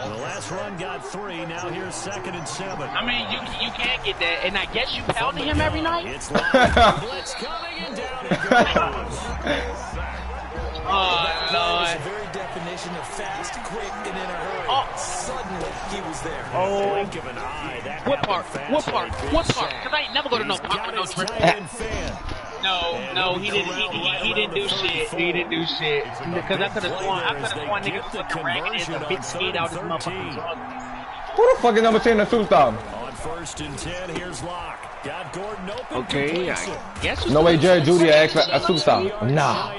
The last run got 3. Now here's 2nd and 7. I mean, you can't get that, and I guess you pounding him every night. It's blitz coming and down it goes. Oh Lord! The very definition of fast, quick, and in a hurry. Suddenly he was there. Blink of an eye. That What part? happened fast. What part? Because I ain't never go to no park with no trip. No, he didn't do shit. He didn't do shit. Because I could have sworn niggas fucking ragged as a bitch skate out his motherfucking. Who the fuck is number 10 in the two stop? On 1st and 10, here's Locke. Got Gordon open. Okay, I guess. No way, Jerry Judy asked a super stop. Nah.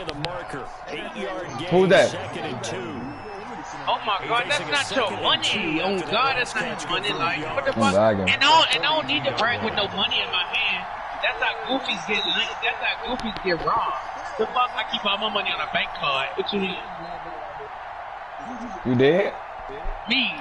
Who's that? Oh my God, that's not your money. Oh God, that's not your money. Like, what the fuck? And I don't need to brag with no money in my hand. That's how goofies get. That's how goofies get robbed. The fuck? I keep all my money on a bank card. What you mean? You did? Me,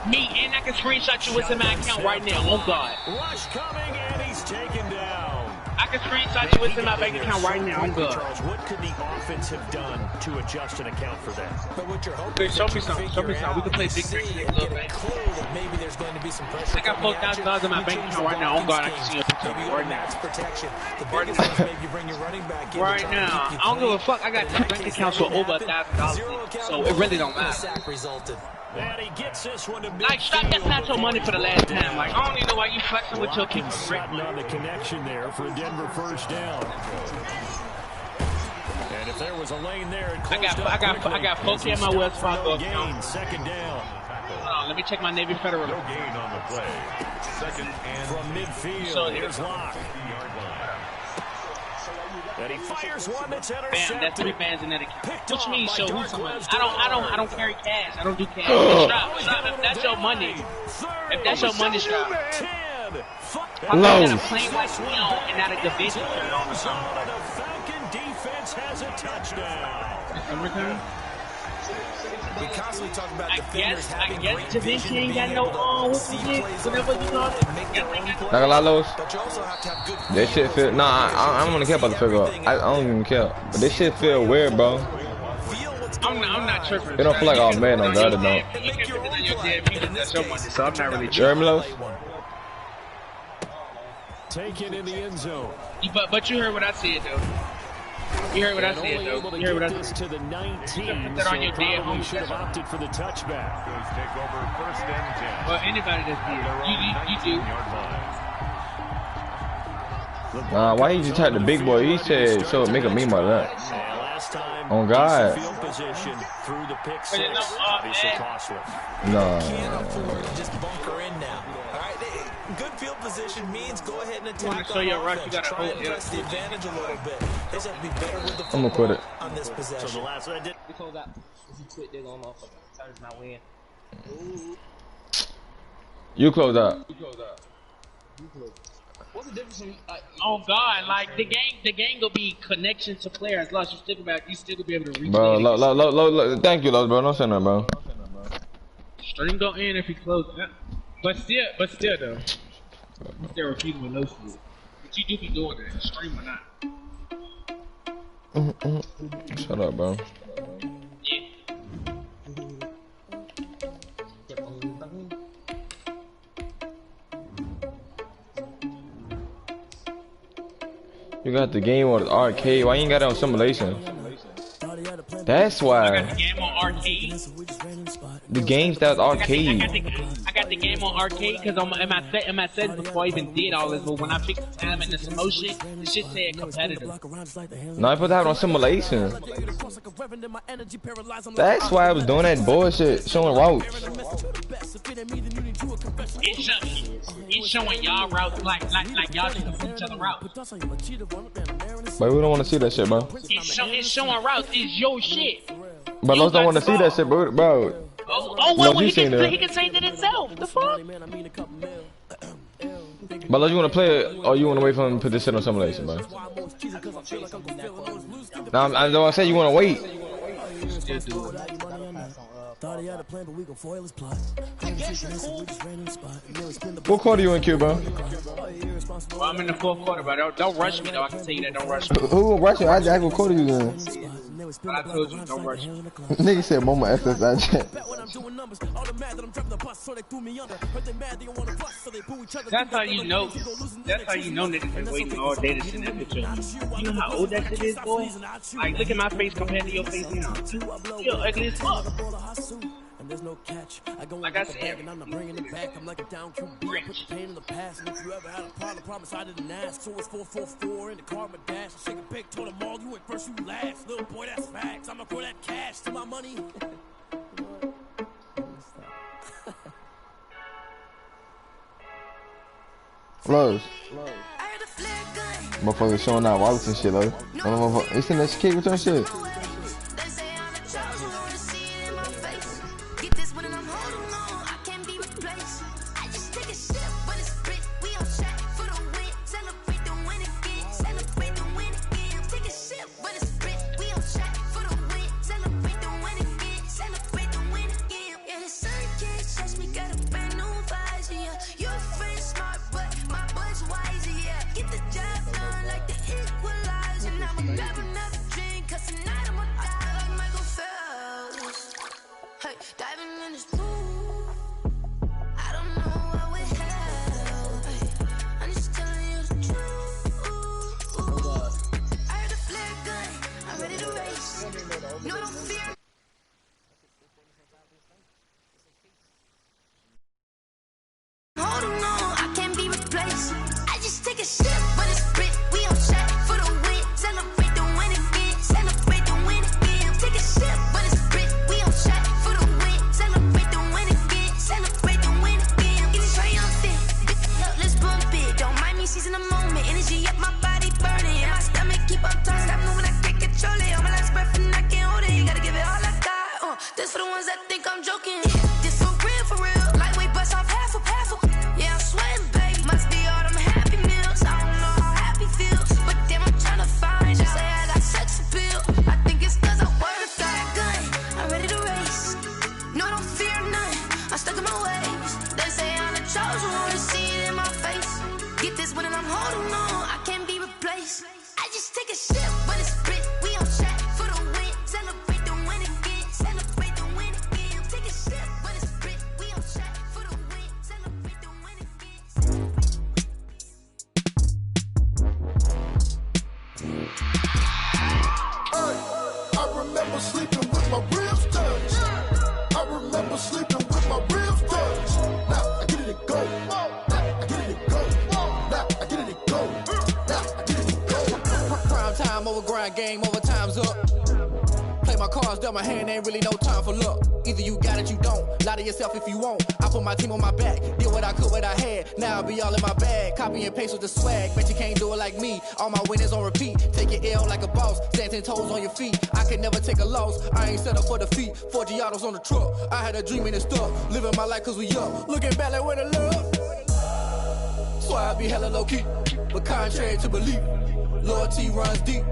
and I can screenshot you what's in my account right now. Oh God. Rush coming and he's taken down. I can screenshot you what's in my bank account right now. I'm good. Charles, what could the offense have done to adjust and account for that? But what you're hoping Show me something. We can play big tricks next little bit. Maybe there's going to be some pressure. I got $4,000 in my bank account right now. Oh God, I can see a picture of you right now. Protection. The biggest thing is maybe you bring your running back in. Right now, I don't give a fuck. I got 2 bank accounts for over $1,000, so it really don't matter. And he gets this one to like, stop that's not your money for the last time. Like, I don't even know why you flexing with your kids. Sitting on the connection there for a Denver first down. And if there was a lane there, it I got 4K in my Wells Fargo account. 2nd down. Hold on, let me check my Navy Federal. No gain on the play. 2nd and from midfield. So here's Locke. And he fires one that's intercepted. Bam, that's 3 bands in that account. Which means show who's somebody. I don't carry cash. I don't do cash. Strap. If that's your money, strap. I'm not a plain white snow and not a division. The Falcon defense has a touchdown. We constantly talk about defenders having great vision. I guess ain't got no whatever you call it. Not gonna lie, Lowe's. That shit feel. Nah, I don't wanna care about the figure. I don't even care. But this shit feel weird, bro. I'm not tripping. It don't feel like all man on the other note. So I'm not really tripping. Lowe's? Take it in the end zone. But you heard what I said, though. You heard what I said, though. You heard what I said. To the 19, put that on your dead home. Should have opted for the touchback. Take over 1st and 10. Well, anybody that's here, you do. Why you just type the big boy? He said, so make a meme out of that. Oh God. Field position through the pick six. Obviously costly. No. Can't afford to just bunker in now. All right, good field position means go ahead and attack. So you're right. You got to try and press the advantage a little bit. They just have to be better with the I'm gonna quit it on this possession. So the last one I did. We close out. If you quit, they're going off. That's not win. You close out. What's the difference from, oh God, like the game gonna be connection to players. Lost you still back, you still gonna be able to reach. Bro, thank you, bro. Don't say nothing, bro. Stream go in if he closes. But still though. They're repeating with no shit. But you do be doing that, stream or not. Shut up, bro. Yeah. You got the game on arcade. Why you ain't got it on simulation? That's why. I got the game on arcade. The games that's arcade. I got the game on arcade because in my settings before I even did all this. But when I picked the time and the slow shit, the shit said competitive. No, I put that on simulation. That's why I was doing that bullshit, showing routes. It's showing y'all routes like y'all just see each other routes. But we don't want to see that shit, bro. It's showing routes. It's your shit. But Los don't want to see that shit, bro. Oh well, he can say that himself. The fuck? But Los, you want to play it, or you want to wait for him to put this shit on simulation, bro? Now, I said you want to wait. What quarter you in, Q, bro? Well, I'm in the 4th quarter, but don't rush me, though. I can tell you that. Don't rush me. Who will rush you? I what quarter you in? I told you, don't rush me. Nigga said, Mama SSI chat. That's how you know. That's how you know niggas been waiting all day to send that picture. You know how old that shit is, boy? Like, look at my face compared to your face now. You're ugly as fuck. There's no catch. I go like I said, and I'm not bringing it back. I'm like a down QB. I put the pain in the past. And if you ever had a problem, promise I didn't ask. So it's 444 in the car, my dash. I shake a big, told them all, you went first, you last. Little boy, that's facts. I'ma throw that cash to my money. Flows. Motherfucker showing out wallets and shit, though. It's in that kick with your shit. Game over, time's up. Play my cards dealt, my hand ain't really no time for luck. Either you got it, you don't. Lie to yourself if you won't. I put my team on my back, did what I could, what I had. Now I'll be all in my bag. Copy and paste with the swag. Bet you can't do it like me. All my winners on repeat. Take your L like a boss. Stand 10 toes on your feet. I could never take a loss. I ain't set up for defeat. 4 Giottos on the truck. I had a dream and it's stuck. Living my life cause we up. Looking back like where the love. So I be hella low key. But contrary to belief, loyalty runs deep.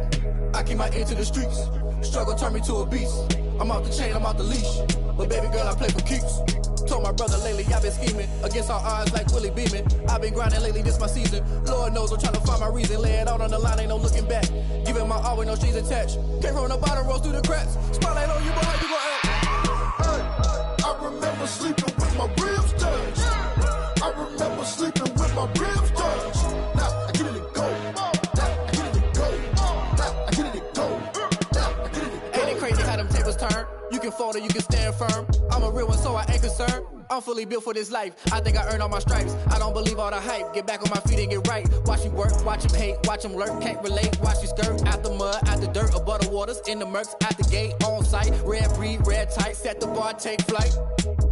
I keep my ear to the streets. Struggle turned me to a beast. I'm out the chain, I'm out the leash. But baby girl, I play for keeps. Told my brother lately, I've been scheming. Against all odds like Willie Beeman. I've been grinding lately, this my season. Lord knows I'm trying to find my reason. Lay it out on the line, ain't no looking back. Giving my all with no strings attached. Came from the bottom, rose through the cracks. Spotlight on you, but how you gon' act? Hey, I remember sleeping with my ribs touched. I remember sleeping with my ribs touched. Now I get it to go. You can fold or you can stand firm. I'm a real one, so I ain't concerned. I'm fully built for this life. I think I earned all my stripes. I don't believe all the hype. Get back on my feet and get right. Watch you work, watch him hate, watch him lurk. Can't relate, watch you skirt. Out the mud, out the dirt, above the waters, in the murks, out the gate, on site. Red breed, red tight, set the bar, take flight.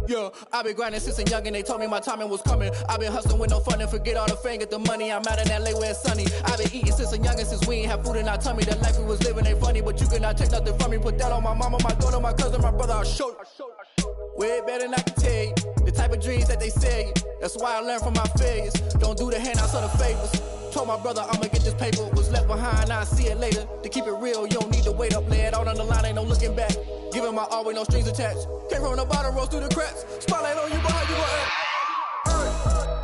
Yeah, I've been grinding since a young and they told me my timing was coming. I've been hustling with no fun and forget all the fame, get the money. I'm out in LA where it's sunny. I've been eating since a young and since we ain't have food in our tummy. The life we was living ain't funny, but you cannot take nothing from me. Put that on my mama, my daughter, my cousin, my brother, I'll show you. Way better than I can tell you. The type of dreams that they sell you. That's why I learned from my failures. Don't do the handouts or the favors. Told my brother I'ma get this paper. Was left behind, I'll see it later. To keep it real, you don't need to wait up. Lay it out on the line, ain't no looking back. Giving my all with no strings attached. Came from the bottom, rose through the cracks. Spotlight on you, but how you gon' act?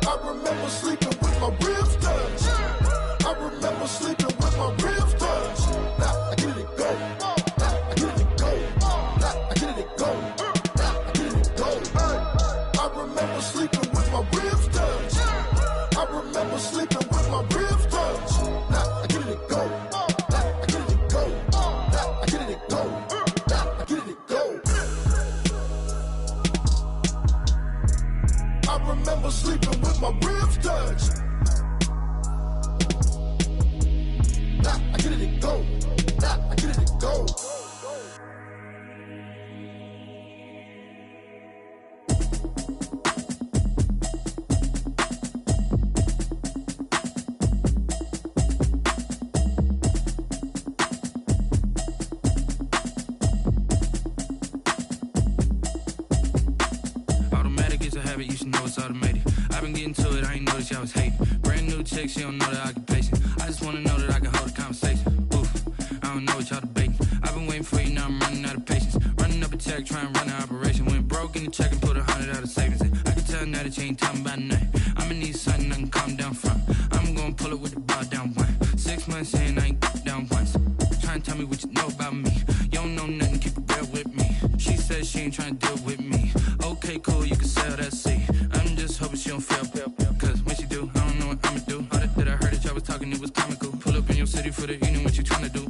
I remember sleeping with my ribs touched. I remember sleeping with my ribs touched. Now I get it to go. Now I get it to go. Now I get it to go. Now I get it to go. remember sleeping with my ribs touched. Nah, I get it and go. Nah, I get it and go. You should know it's automated. I've been getting to it, I ain't noticed y'all was hating. Brand new chick, she don't know the occupation. I just wanna know that I can hold a conversation. Oof, I don't know what y'all debating. I've been waiting for you, now I'm running out of patience. Running up a check, trying to run an operation. Went broke in the check and put 100 out of savings in. I can tell now that you ain't talking about nothing. I'ma need something I can calm down from. I'm gonna pull it with the bar down one. 6 months in, I ain't down once. Trying to tell me what you know about me. You don't know nothing, keep it real with me. She says she ain't trying to deal with me. Okay, cool, you can sell that seat. I'm just hoping she don't fail. Cause when she do, I don't know what I'ma do. All that I heard that y'all was talking, it was comical. Pull up in your city for the evening, what you trying to do?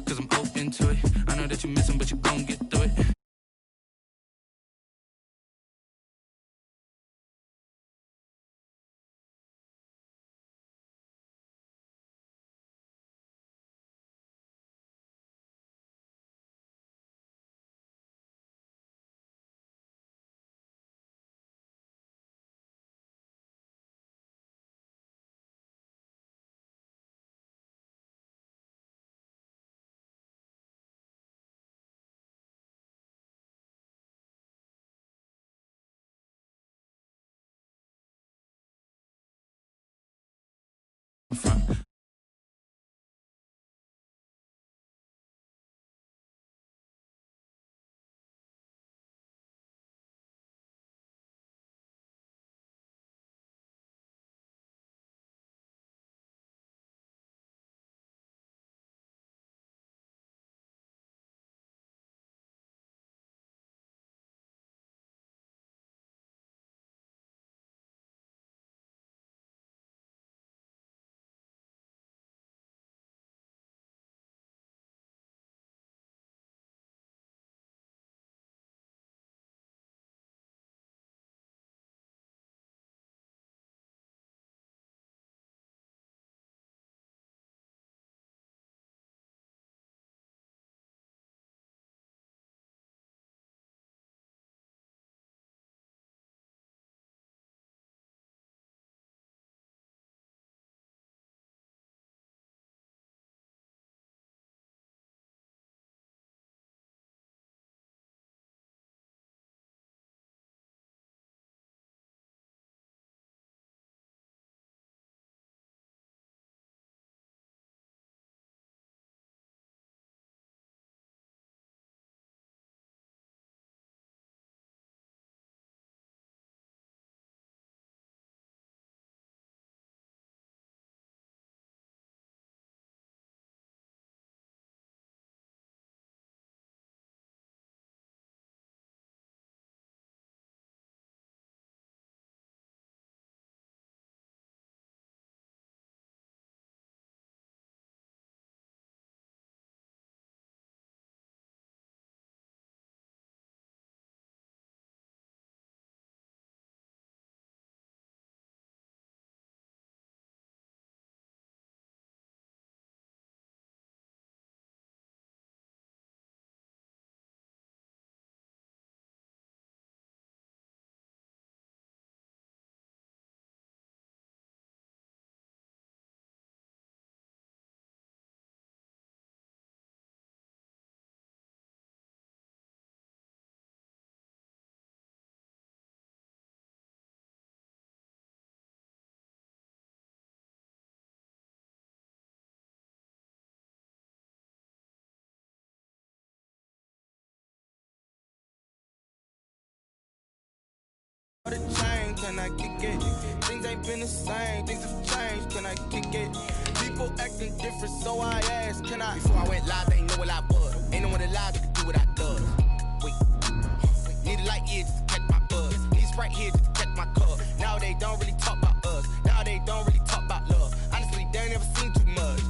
Cause I'm open to it. I know that you missing, but you gon' get through it. The change, can I kick it? Things ain't been the same, things have changed, can I kick it? People acting different, so I asked, can I? Before I went live, they ain't know what I was. Ain't no one alive that could do what I does. Wait, need a light here just to catch my buzz. Need a Sprite here just to catch my cup. Now they don't really talk about us. Now they don't really talk about love. Honestly, they ain't never seen too much.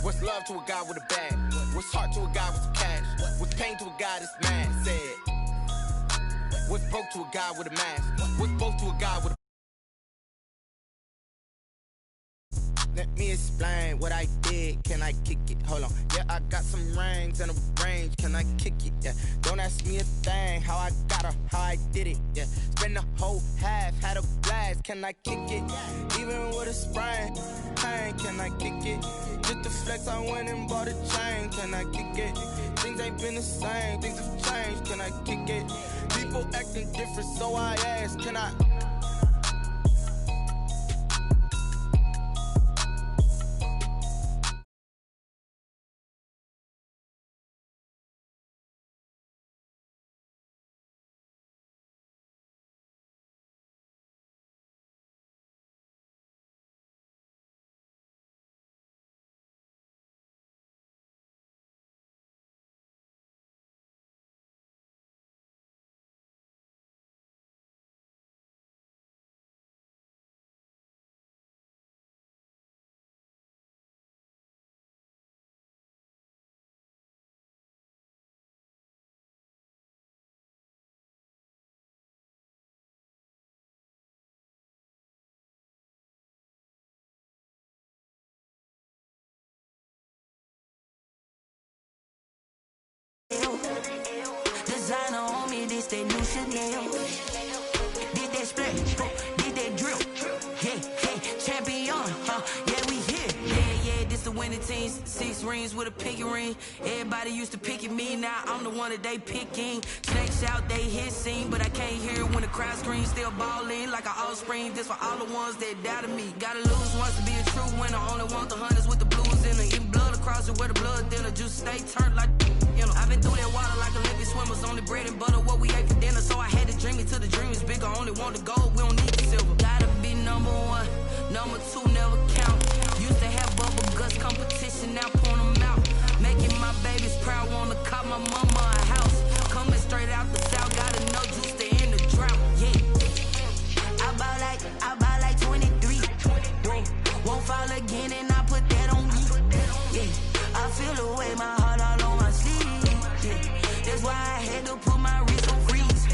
What's love to a guy with a bag? What's heart to a guy with some cash? What's pain to a guy that's mad? Said. What's broke to a guy with a mask? What's broke to a guy with a... Let me explain what I did. Can I kick it? Hold on. Yeah, I got some rings and a range. Can I kick it? Yeah. Don't ask me a thing. How I got her, how I did it. Yeah. Spend the whole half, had a blast. Can I kick it? Even with a sprain, pain. Can I kick it? Just to flex, I went and bought a chain. Can I kick it? Things ain't been the same. Things have changed. Can I kick it? People acting different, so I ask. Can I? Designer on me, this that new Chanel. Did that split, did that drill. Yeah, champion, yeah, we here. Yeah, this the winning team. 6 rings with a pinky ring. Everybody used to pick at me, now I'm the one that they picking. Snakes out, they hit scene, but I can't hear when the crowd screams. Still balling like an offspring. This for all the ones that doubted me. Gotta lose once to be a true winner. Only want the hunters with the blues in it. Even blood across it where the blood dinner. Just stay turned like, you know. I've been through that water like Olympic swimmers. Only bread and butter, what we ate for dinner. So I had to dream it till the dream is bigger. Only want the gold, we don't need the silver. Gotta be number 1, number 2 never count. Used to have bubble guts competition, now point them out. Making my babies proud, wanna cop my mama a house. Coming straight out the south, gotta know juice to end the drought. Yeah, I buy like 23. Won't fall again, and I put that on me. Yeah, I feel the way, my heart all on my sleeve. Yeah, that's why I had to put my wrist on freeze.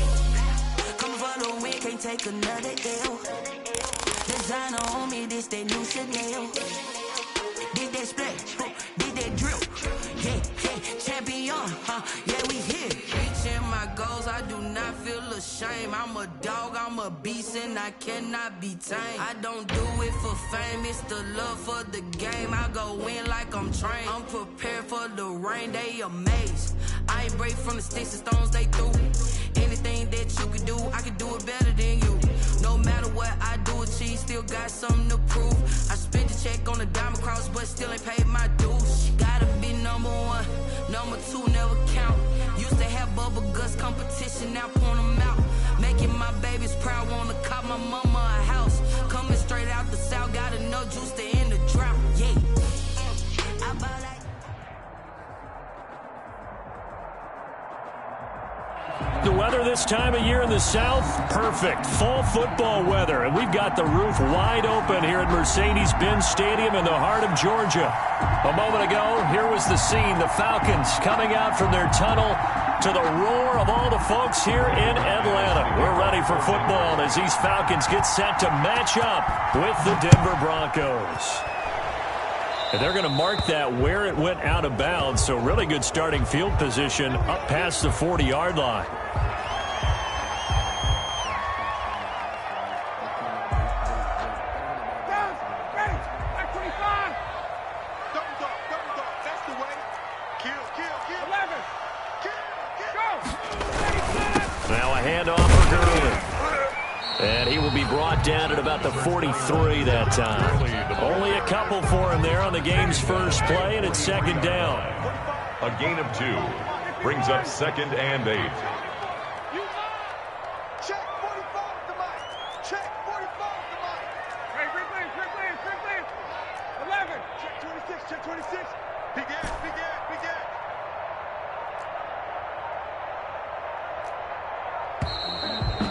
Coming for the win, can't take another L. Designer on me, this that new Chanel. Did that split, did that drill. Yeah, champion, yeah, we here. Reaching my goals, I do not feel ashamed. I'm a dog, I'm a beast, and I cannot be tamed. I don't do it for fame, it's the love for the game. I go in like I'm trained. I'm prepared for the rain, they amazed. I ain't break from the sticks and stones they threw. Anything that you can do, I can do it better than you. No matter what I do, achieve, still got something to prove. I spent the check on the diamond cross, but still ain't paid my dues. Gotta be number 1, number 2 never count. Used to have bubble guts competition, now point them out. Making my babies proud, wanna cop my mama a house. Coming straight out the south, gotta know juice to end the drought. Yeah, I buy like... The weather this time of year in the South, perfect. Fall football weather, and we've got the roof wide open here at Mercedes-Benz Stadium in the heart of Georgia. A moment ago, here was the scene, the Falcons coming out from their tunnel to the roar of all the folks here in Atlanta. We're ready for football as these Falcons get set to match up with the Denver Broncos. And they're going to mark that where it went out of bounds, so really good starting field position up past the 40-yard line. And he will be brought down at about the 43 that time. Only a couple for him there on the game's first play, and it's second down. A gain of 2 brings up 2nd and 8. Check 45 the mic. Check 45 the mic. Hey, quickly. 11. Check 26. Big ass.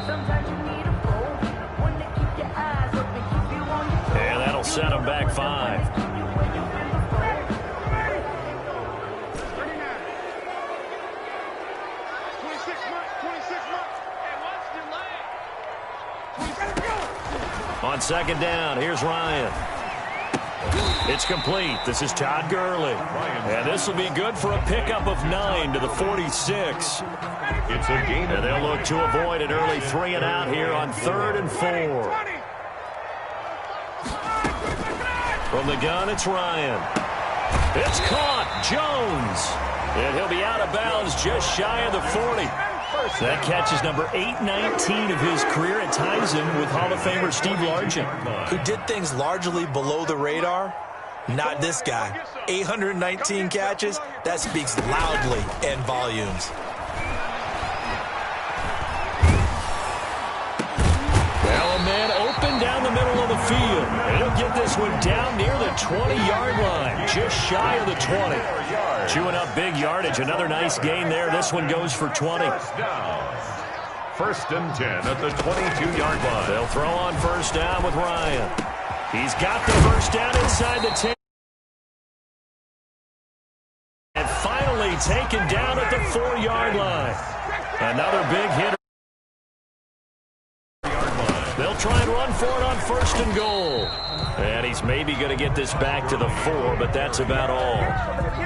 Sometimes you need a phone, one to keep your eyes open, keep you on your toes. And that'll set him back 5. On second down, here's Ryan. It's complete. This is Todd Gurley. And this will be good for a pickup of 9 to the 46. It's a gain. And they'll look to avoid an early 3 and out here on 3rd and 4. From the gun, it's Ryan. It's caught. Jones. And he'll be out of bounds just shy of the 40. That catch is number 819 of his career. It ties him with Hall of Famer Steve Largent, who did things largely below the radar. Not this guy. 819 catches. That speaks loudly in volumes. Well, a man open down the middle of the field. And he'll get this one down near the 20-yard line, just shy of the 20. Chewing up big yardage. Another nice gain there. This one goes for 20. First and 10 at the 22-yard line. They'll throw on first down with Ryan. He's got the first down inside the 10. And finally taken down at the 4-yard line. Another big hitter. They'll try and run for it on first and goal. And he's maybe going to get this back to the 4, but that's about all.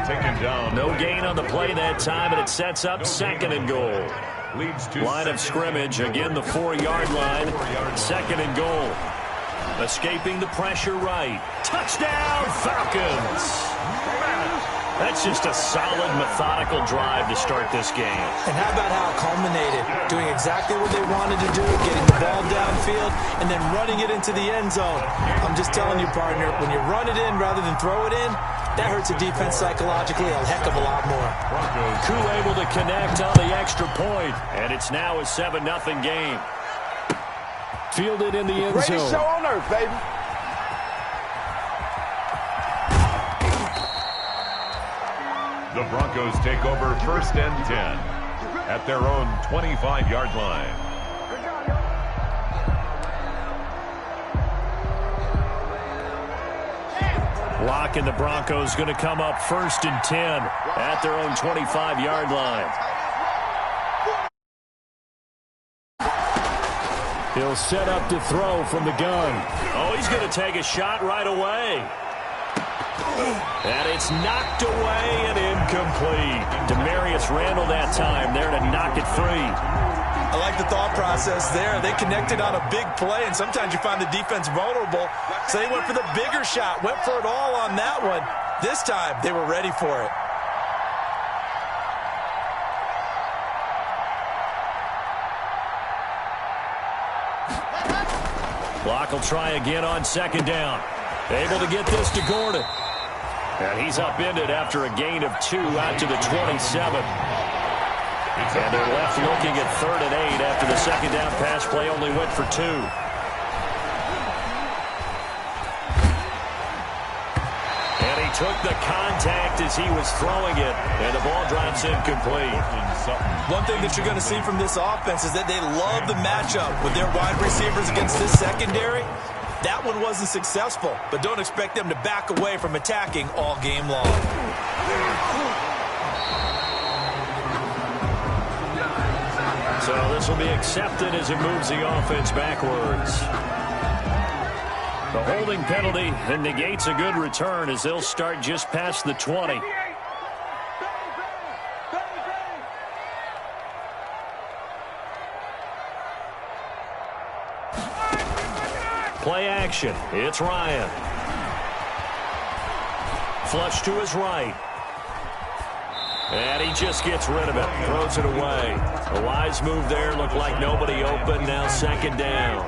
Taken down. No gain on the play that time, and it sets up second and goal. Line of scrimmage, again the 4-yard line. Second and goal. Escaping the pressure right. Touchdown, Falcons! That's just a solid, methodical drive to start this game. And how about how it culminated? Doing exactly what they wanted to do, getting the ball downfield, and then running it into the end zone. I'm just telling you, partner, when you run it in rather than throw it in, that hurts a defense psychologically a heck of a lot more. Koo able to connect on the extra point, and it's now a 7-0 game. Fielded in the end zone. Greatest show on earth, baby. The Broncos take over first and 10 at their own 25-yard line. Blocking the Broncos going to come up first and 10 at their own 25-yard line. He'll set up to throw from the gun. Oh, he's going to take a shot right away. And it's knocked away and incomplete. Demarius Randall that time there to knock it free. I like the thought process there. They connected on a big play, and sometimes you find the defense vulnerable. So they went for the bigger shot, went for it all on that one. This time, they were ready for it. Block will try again on second down. Able to get this to Gordon. And he's upended after a gain of 2 out to the 27. And they're left looking at 3rd and 8 after the second down pass play only went for 2. And he took the contact as he was throwing it. And the ball drops incomplete. One thing that you're going to see from this offense is that they love the matchup with their wide receivers against this secondary. That one wasn't successful, but don't expect them to back away from attacking all game long. So this will be accepted as it moves the offense backwards. The holding penalty and negates a good return as they'll start just past the 20. Play action. It's Ryan. Flush to his right. And he just gets rid of it. Throws it away. A wise move there. Looked like nobody open. Now second down.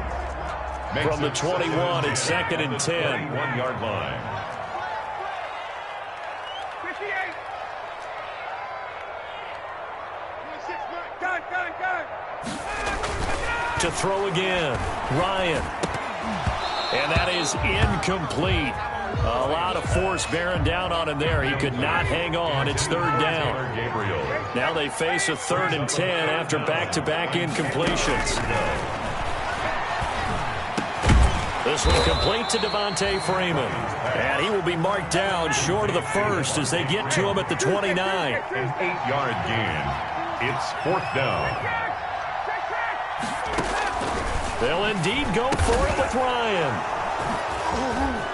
From the 21, it's second and 10. 1-yard line. 58. To throw again. Ryan. And that is incomplete. A lot of force bearing down on him there. He could not hang on. It's third down. Now they face a 3rd and 10 after back-to-back incompletions. This one complete to Devontae Freeman. And he will be marked down short of the first as they get to him at the 29. An 8-yard gain. It's 4th down. They'll indeed go for it with Ryan.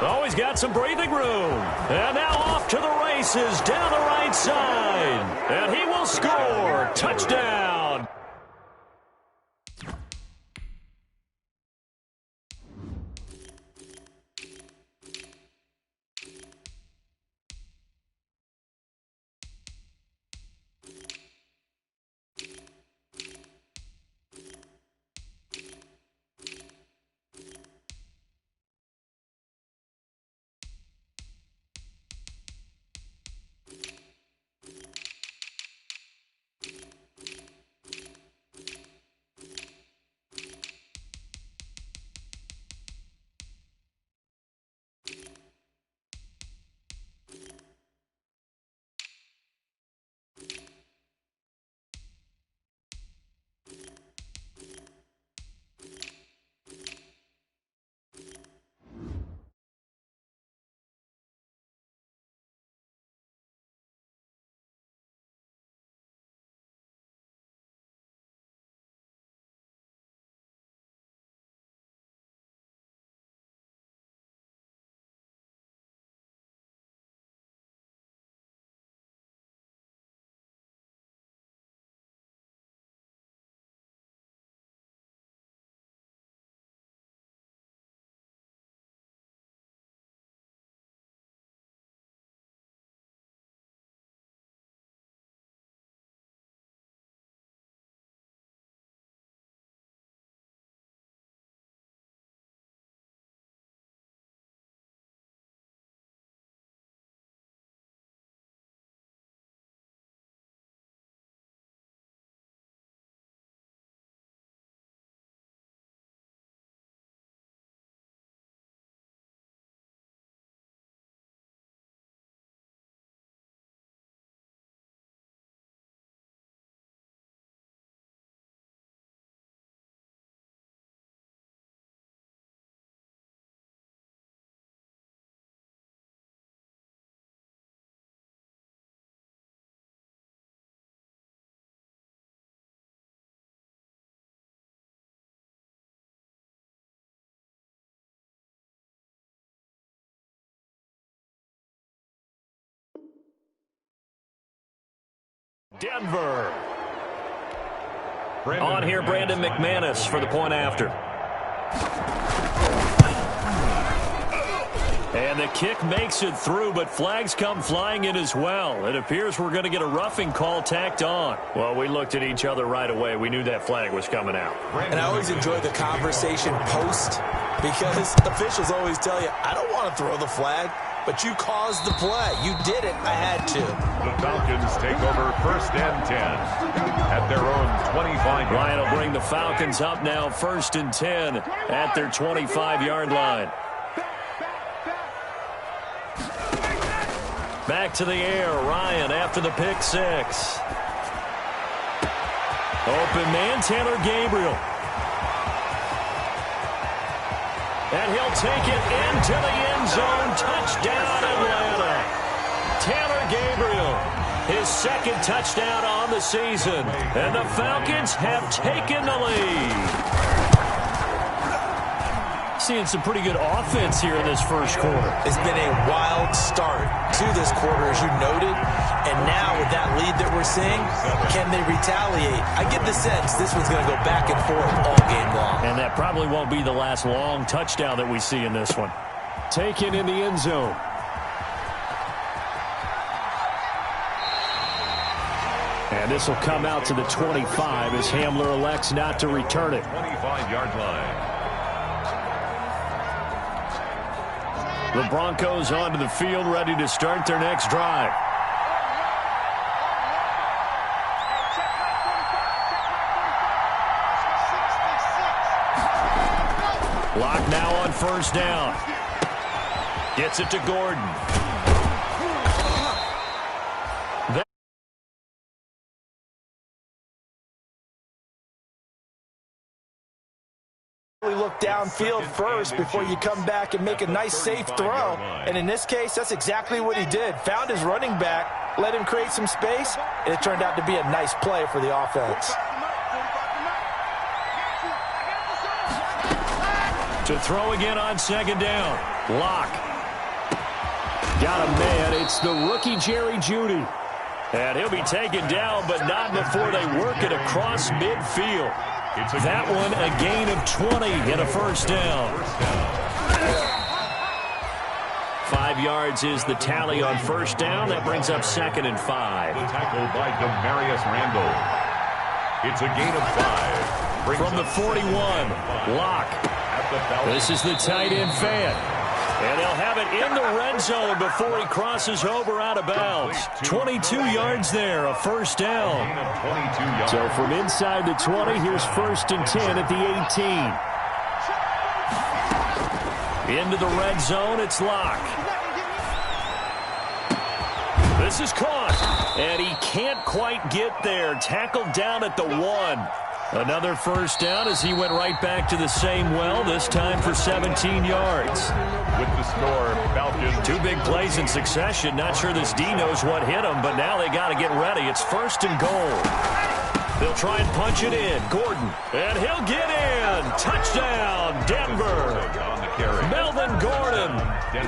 Oh, he's got some breathing room. And now off to the races down the right side. And he will score. Touchdown. Denver. On here, Brandon McManus for the point after. And the kick makes it through, but flags come flying in as well. It appears we're going to get a roughing call tacked on. Well, we looked at each other right away. We knew that flag was coming out. And I always enjoy the conversation post, because officials always tell you, I don't want to throw the flag, but you caused the play. You did it. I had to. The Falcons take over 1st and 10 at their own 25. Ryan will bring the Falcons up now 1st and 10 at their 25-yard line. Back to the air. Ryan after the pick six. Open man, Taylor Gabriel. And he'll take it into the end zone. Touchdown, Atlanta. Taylor Gabriel, his second touchdown on the season. And the Falcons have taken the lead. Seeing some pretty good offense here in this first quarter. It's been a wild start to this quarter, as you noted. And now with that lead that we're seeing, can they retaliate? I get the sense this one's going to go back and forth all game long. And that probably won't be the last long touchdown that we see in this one. Taken in the end zone. And this will come out to the 25 as Hamler elects not to return it. 25-yard line. The Broncos onto the field, ready to start their next drive. Lock now on 1st down. Gets it to Gordon. Look downfield first before you come back and make a nice, safe throw. And in this case, that's exactly what he did. Found his running back, let him create some space, and it turned out to be a nice play for the offense. To throw again on second down. Lock. Got a man. It's the rookie Jerry Jeudy. And he'll be taken down, but not before they work it across midfield. That one a gain of 20 and a first down. 5 yards is the tally on first down. That brings up 2nd and 5. The tackle by Demarius Randall. It's a gain of 5. From the 41, Lock. This is the tight end fan. And they'll have it in the red zone before he crosses over out of bounds. 22 yards there, a first down. So from inside the 20, here's 1st and 10 at the 18. Into the red zone, it's Lock. This is caught, and he can't quite get there. Tackled down at the 1. Another first down as he went right back to the same well, this time for 17 yards. With the score, Falcons. 2 big plays in succession. Not sure this D knows what hit him, but now they got to get ready. It's 1st and goal. They'll try and punch it in. Gordon, and he'll get in. Touchdown, Denver. Melvin Gordon,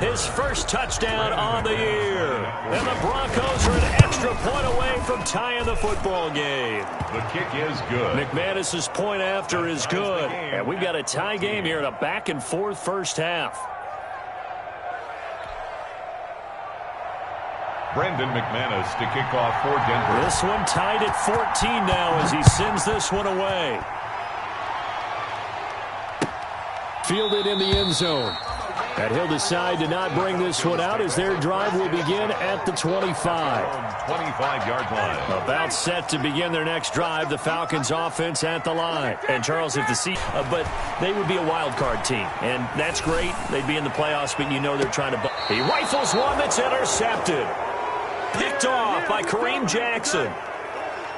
his first touchdown on the year. And the Broncos are an extra point away from tying the football game. The kick is good. McManus's point after is good. And we've got a tie game here in a back-and-forth first half. Brendan McManus to kick off for Denver. This one tied at 14 now as he sends this one away. Fielded in the end zone. And he'll decide to not bring this one out as their drive will begin at the 25. 25-yard line. About set to begin their next drive. The Falcons offense at the line. And Charles, if the but they would be a wild card team. And that's great. They'd be in the playoffs, but you know they're trying to. He rifles one that's intercepted. Picked off by Kareem Jackson.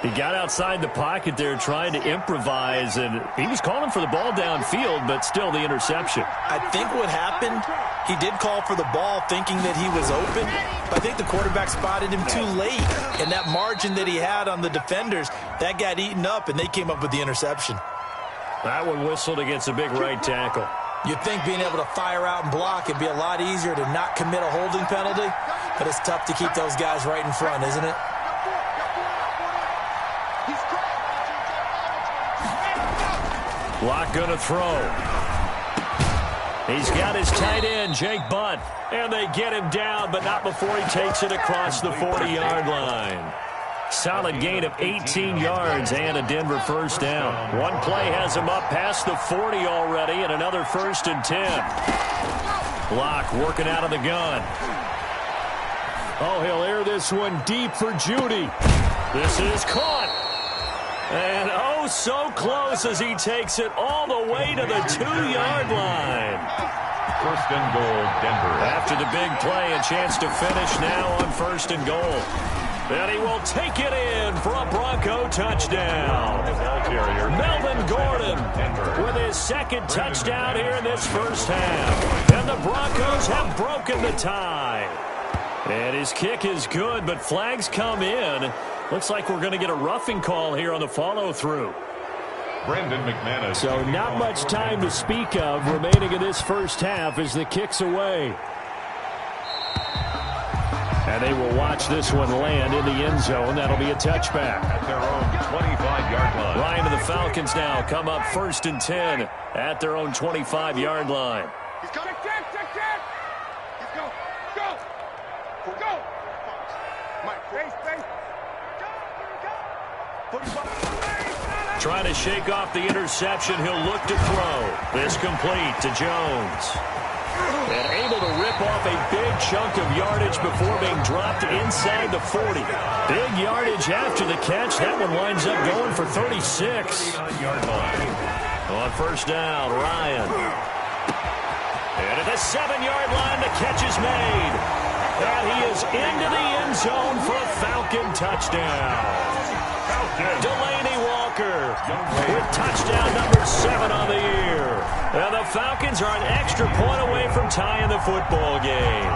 He got outside the pocket there trying to improvise, and he was calling for the ball downfield, but still the interception. I think what happened, he did call for the ball thinking that he was open, but I think the quarterback spotted him too late, and that margin that he had on the defenders, that got eaten up, and they came up with the interception. That one whistled against a big right tackle. You'd think being able to fire out and block it'd be a lot easier to not commit a holding penalty, but it's tough to keep those guys right in front, isn't it? Lock gonna throw. He's got his tight end, Jake Butt. And they get him down, but not before he takes it across the 40-yard line. Solid gain of 18 yards and a Denver first down. One play has him up past the 40 already and another 1st and 10. Lock working out of the gun. Oh, he'll air this one deep for Jeudy. This is caught. And oh, so close as he takes it all the way to the 2-yard line. 1st and goal, Denver. After the big play, a chance to finish now on 1st and goal. And he will take it in for a Bronco touchdown. Melvin Gordon with his 2nd touchdown here in this first half. And the Broncos have broken the tie. And his kick is good, but flags come in. Looks like we're going to get a roughing call here on the follow-through. Brendan McManus. So not much time to speak of remaining in this first half as the kick's away. And they will watch this one land in the end zone. That'll be a touchback. At their own 25-yard line. Ryan and the Falcons now come up 1st and 10 at their own 25-yard line. He's coming. Check. Let's go. Go. Mike, face. Trying to shake off the interception. He'll look to throw. This complete to Jones. And able to rip off a big chunk of yardage before being dropped inside the 40. Big yardage after the catch. That one winds up going for 36. On first down, Ryan. And at the 7-yard line, the catch is made. And he is into the end zone for a Falcon touchdown. Delaney Walker with touchdown number 7 on the year. And the Falcons are an extra point away from tying the football game.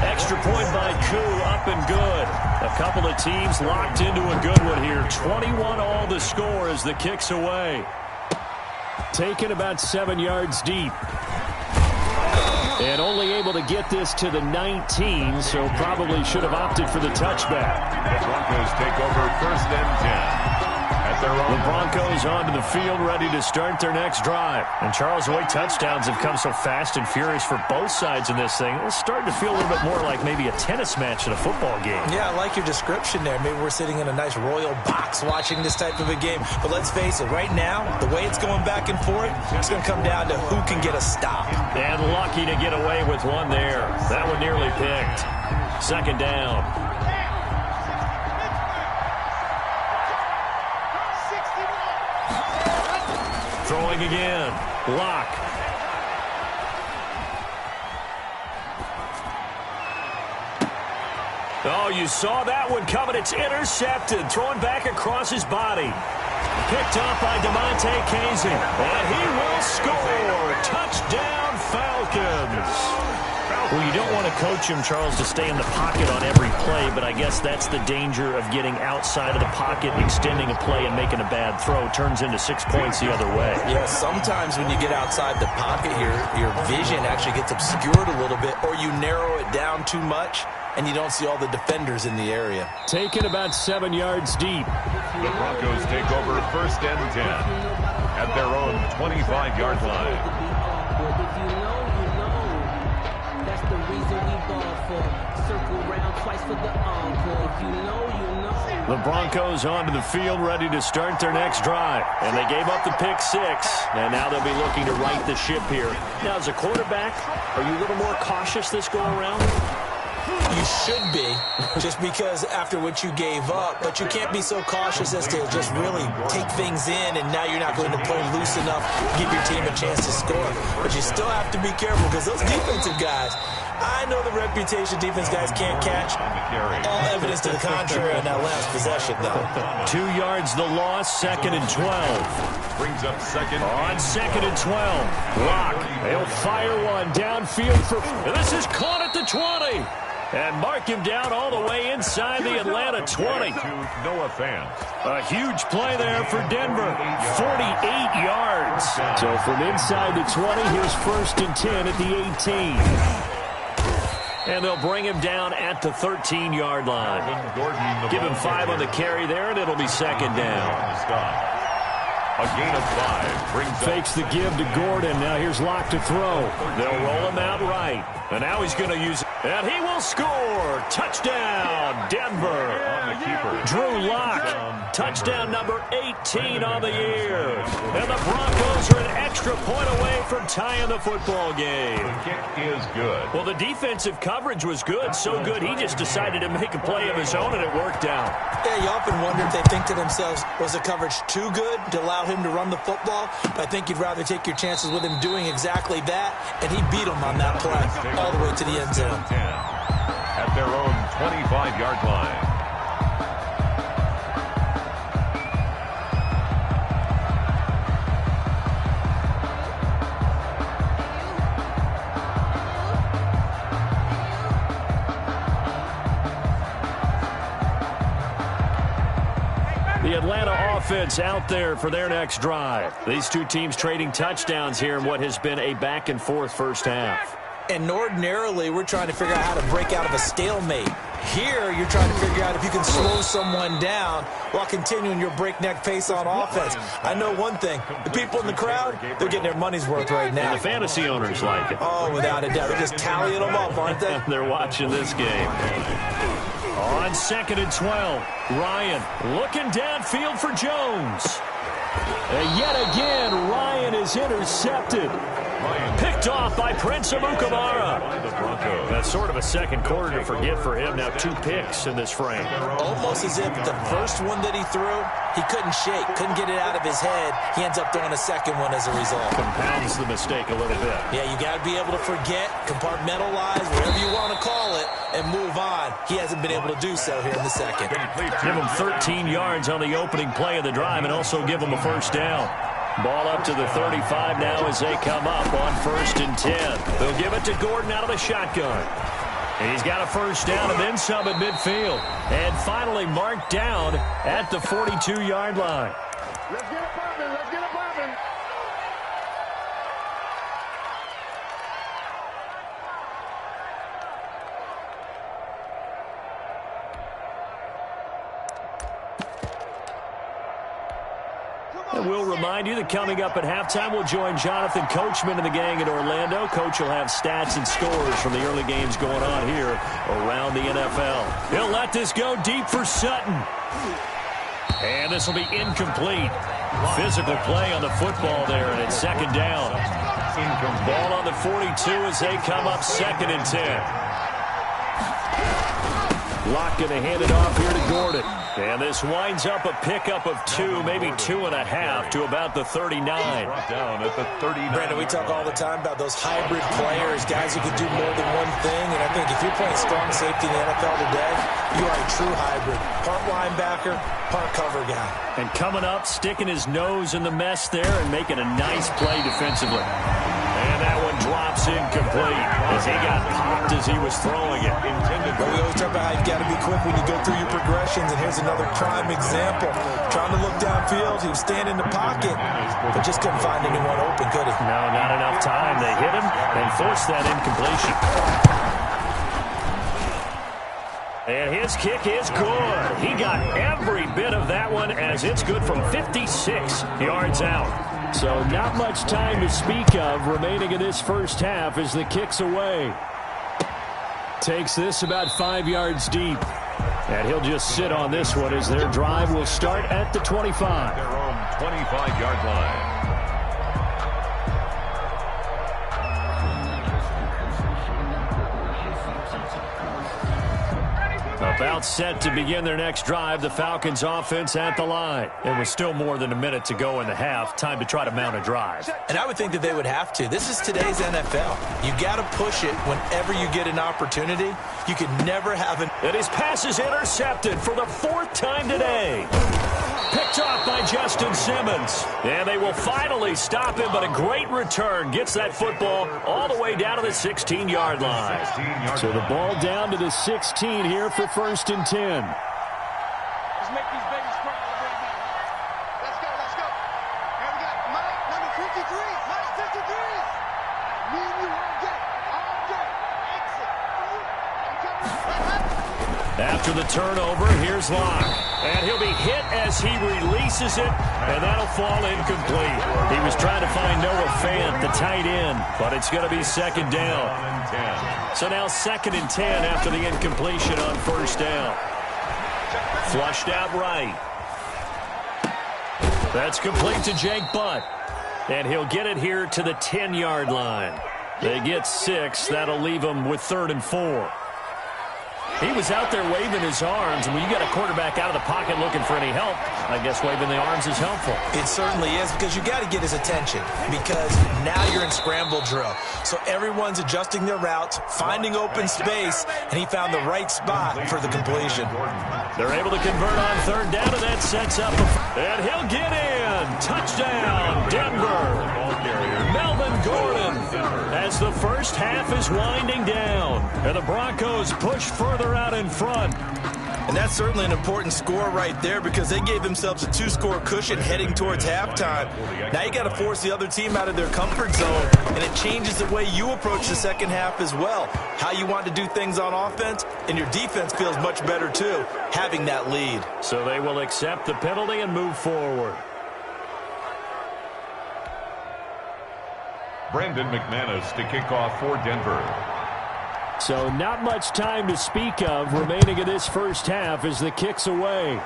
Extra point by Koo, up and good. A couple of teams locked into a good one here. 21 all the score as the kick's away. Taken about 7 yards deep. And only able to get this to the 19, so probably should have opted for the touchback. The Broncos take over 1st and 10. The Broncos onto the field, ready to start their next drive. And Charles, the way touchdowns have come so fast and furious for both sides in this thing, it's starting to feel a little bit more like maybe a tennis match in a football game. Yeah, I like your description there. Maybe we're sitting in a nice royal box watching this type of a game. But let's face it, right now, the way it's going back and forth, it's going to come down to who can get a stop. And lucky to get away with one there. That one nearly picked. 2nd down. Throwing again. Block. Oh, you saw that one coming. It's intercepted. Throwing back across his body. Picked off by DeMonte Casey. And he will score. Touchdown, Falcons. Well, you don't want to coach him, Charles, to stay in the pocket on every play, but I guess that's the danger of getting outside of the pocket, extending a play, and making a bad throw. Turns into 6 points the other way. Yeah, sometimes when you get outside the pocket, your vision actually gets obscured a little bit, or you narrow it down too much, and you don't see all the defenders in the area. Taken about 7 yards deep. The Broncos take over 1st and 10 at their own 25-yard line. The Broncos onto the field, ready to start their next drive. And they gave up the pick 6, and now they'll be looking to right the ship here. Now, as a quarterback, are you a little more cautious this go-around? You should be, just because after what you gave up, but you can't be so cautious as to just really take things in, and now you're not going to play loose enough to give your team a chance to score. But you still have to be careful, because those defensive guys, I know the reputation defense guys can't catch. All evidence to the contrary on that last possession, though. 2 yards the loss, 2nd and 12. Brings up second. On 2nd and 12. Lock. They'll fire one downfield for... This is caught at the 20. And mark him down all the way inside the Atlanta 20. Noah Fant. A huge play there for Denver. 48 yards. So from inside the 20, here's 1st and 10 at the 18. And they'll bring him down at the 13-yard line. Give him 5 on the carry there, and it'll be 2nd down. A gain of 5 brings fakes the give to Gordon. Now here's Locke to throw. They'll roll him out right. And now he's going to use it. And he will score. Touchdown, Denver. On the keeper. Drew Lock. Touchdown number 18 on the year. And the Broncos are an extra point away from tying the football game. The kick is good. Well, the defensive coverage was good. So good, he just decided to make a play of his own, and it worked out. Yeah, you often wonder if they think to themselves, was the coverage too good to allow him to run the football? I think you'd rather take your chances with him doing exactly that, and he beat him on that play all the way to the end zone. At their own 25-yard line. The Atlanta offense out there for their next drive. These two teams trading touchdowns here in what has been a back-and-forth first half. And ordinarily, we're trying to figure out how to break out of a stalemate. Here, you're trying to figure out if you can slow someone down while continuing your breakneck pace on offense. I know one thing. The people in the crowd, they're getting their money's worth right now. And the fantasy owners like it. Oh, without a doubt. They're just tallying them up, aren't they? They're watching this game. On 2nd and 12, Ryan looking downfield for Jones. And yet again, Ryan is intercepted. Picked off by Prince Amukamara. That's sort of a second quarter to forget for him. Now 2 picks in this frame. Almost as if the first one that he threw, he couldn't shake, couldn't get it out of his head. He ends up throwing a second one as a result. Compounds the mistake a little bit. Yeah, you got to be able to forget, compartmentalize, whatever you want to call it, and move on. He hasn't been able to do so here in the second. Give him 13 yards on the opening play of the drive and also give him a first down. Ball up to the 35 now as they come up on 1st and 10. They'll give it to Gordon out of the shotgun. And he's got a first down and then some at midfield. And finally marked down at the 42-yard line. Let's get it popping. Let's get it popping. And we'll remind you that coming up at halftime, we'll join Jonathan Coachman and the gang in Orlando. Coach will have stats and scores from the early games going on here around the NFL. He'll let this go deep for Sutton. And this will be incomplete. Physical play on the football there, and it's second down. Ball on the 42 as they come up 2nd and 10. Locke going to hand it off here to Gordon. And this winds up a pickup of 2, maybe 2.5 to about the 39. Down at the 39. Brandon, we talk all the time about those hybrid players, guys who can do more than one thing. And I think if you're playing strong safety in the NFL today, you are a true hybrid. Part linebacker, part cover guy. And coming up, sticking his nose in the mess there and making a nice play defensively. And that one drops incomplete as he got popped as he was throwing it. But we always talk about how you've got to be quick when you go through your progressions, and here's another prime example. Trying to look downfield, he was standing in the pocket, but just couldn't find anyone open, could he? No, not enough time. They hit him and forced that incompletion. And his kick is good. He got every bit of that one as it's good from 56 yards out. So not much time to speak of remaining in this first half as the kick's away. Takes this about 5 yards deep. And he'll just sit on this one as their drive will start at the 25. Their own 25-yard line. About set to begin their next drive, the Falcons offense at the line. And with still more than a minute to go in the half, time to try to mount a drive. And I would think that they would have to. This is today's NFL. You got to push it whenever you get an opportunity. You can never have an... And his pass is intercepted for the 4th time today. Picked off by Justin Simmons. And they will finally stop him, but a great return gets that football all the way down to the 16-yard line. So the ball down to the 16 here for 1st and 10. Let's make these babies cry right now. Let's go, let's go. And we got Mike, number 53. Mike 53. Me and you all day. All day. Exit. I'm coming. After the turnover, here's Locke. And he'll be hit as he releases it, and that'll fall incomplete. He was trying to find Noah Fant, the tight end, but it's going to be 2nd down. So now 2nd and 10 after the incompletion on 1st down. Flushed out right. That's complete to Jake Butt. And he'll get it here to the 10-yard line. They get 6. That'll leave them with 3rd and 4. He was out there waving his arms, and when you got a quarterback out of the pocket looking for any help, I guess waving the arms is helpful. It certainly is, because you got to get his attention, because now you're in scramble drill. So everyone's adjusting their routes, finding open space, and he found the right spot for the completion. They're able to convert on 3rd down, and that sets up and he'll get in. Touchdown, Denver. Melvin Gordon, as the first half is winding down, and the Broncos push further out in front. And that's certainly an important score right there, because they gave themselves a 2-score cushion heading towards halftime. Now you got to force the other team out of their comfort zone, and it changes the way you approach the second half as well. How you want to do things on offense, and your defense feels much better too, having that lead. So they will accept the penalty and move forward. Brandon McManus to kick off for Denver. So not much time to speak of remaining in this first half as the kick's away.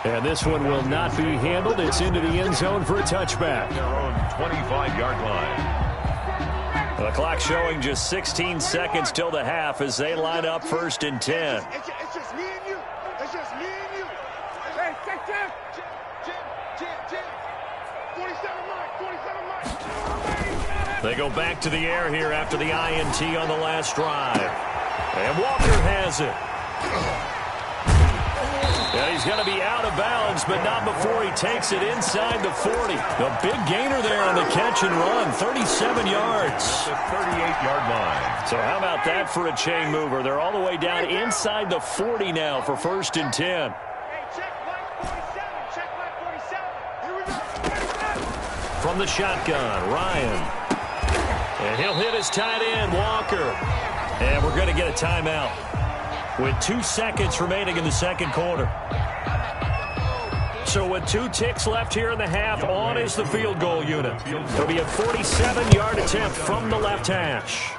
And this one will not be handled. It's into the end zone for a touchback. Their own 25-yard line. The clock showing just 16 seconds till the half as they line up 1st and 10. It's just me and you. It's just me and you. Hey, take Jim. 47 Mike, 47 Mike. They go back to the air here after the INT on the last drive. And Walker has it. And he's going to be out of bounds, but not before he takes it inside the 40. The big gainer there on the catch and run, 37 yards. The 38-yard line. So how about that for a chain mover? They're all the way down inside the 40 now for 1st and 10. From the shotgun, Ryan. And he'll hit his tight end, Walker. And we're going to get a timeout with 2 seconds remaining in the second quarter. So with 2 ticks left here in the half, on is the field goal unit. It'll be a 47-yard attempt from the left hash.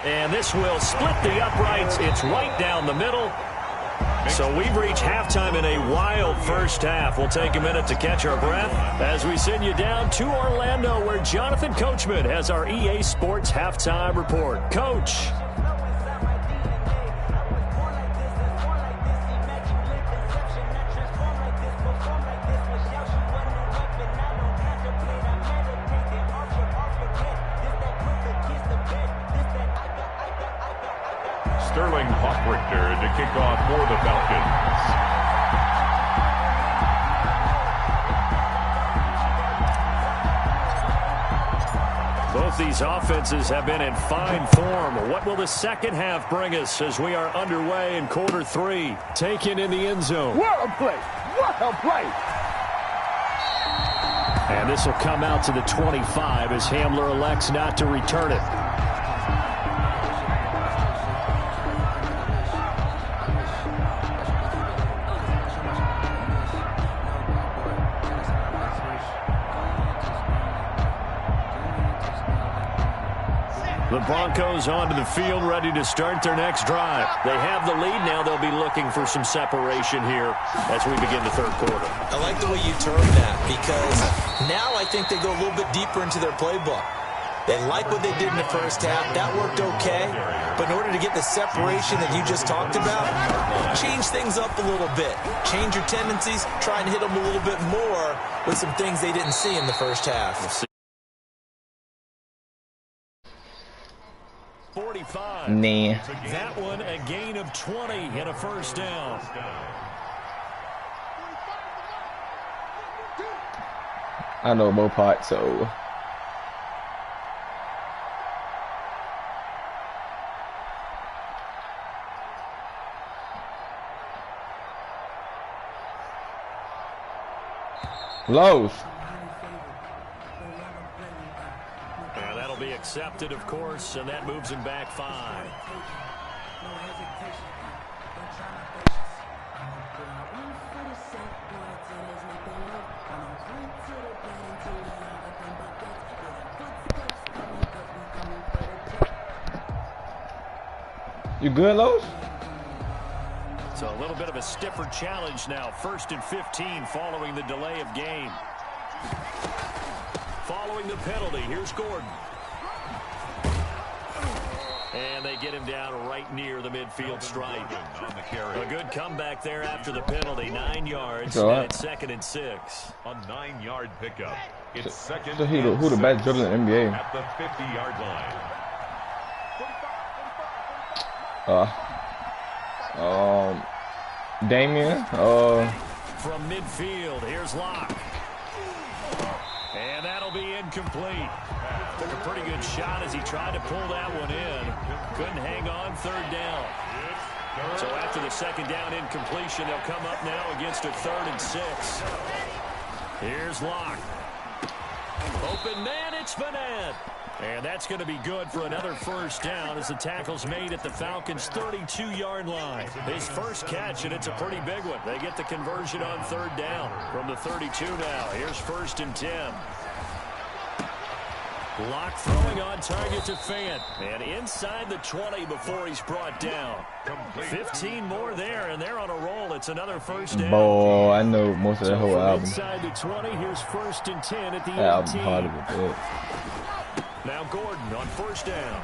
And this will split the uprights. It's right down the middle. So we've reached halftime in a wild first half. We'll take a minute to catch our breath as we send you down to Orlando, where Jonathan Coachman has our EA Sports halftime report. Coach. Sterling Hoffrichter to kick off for the Falcons. Both these offenses have been in fine form. What will the second half bring us as we are underway in quarter 3? Taken in the end zone. What a play! What a play! And this will come out to the 25 as Hamler elects not to return it. The Broncos onto the field, ready to start their next drive. They have the lead now. They'll be looking for some separation here as we begin the third quarter. I like the way you termed that, because now I think they go a little bit deeper into their playbook. They like what they did in the first half. That worked okay. But in order to get the separation that you just talked about, change things up a little bit. Change your tendencies. Try and hit them a little bit more with some things they didn't see in the first half. 45. Nah. That one a gain of 20 and a first down. I know Mo Pot, so Lowe's. And that'll be accepted, of course, and that moves him back 5. You good, Lowe's? So a little bit of a stiffer challenge now. 1st and 15 following the delay of game. Following the penalty, here's Gordon. And they get him down right near the midfield stripe. A good comeback there after the penalty. 9 yards, and it's 2nd and 6. A 9-yard pickup. It's second. So who the best dribbler in the NBA? At the 50-yard line. Damien. From midfield, here's Locke. And that'll be incomplete. Took a pretty good shot as he tried to pull that one in. Couldn't hang on, 3rd down. So after the 2nd down incompletion, they'll come up now against a 3rd and 6. Here's Locke. Open man, it's Vanette. And that's going to be good for another first down as the tackle's made at the Falcons' 32-yard line. His first catch, and it's a pretty big one. They get the conversion on 3rd down from the 32 now. Here's 1st and 10. Locke throwing on target to Fant. And inside the 20 before he's brought down. 15 more there, and they're on a roll. It's another first down. Boy, I know most of that whole album. Inside the 20, here's 1st and 10 at the 18. Album part of it. Now Gordon on 1st down.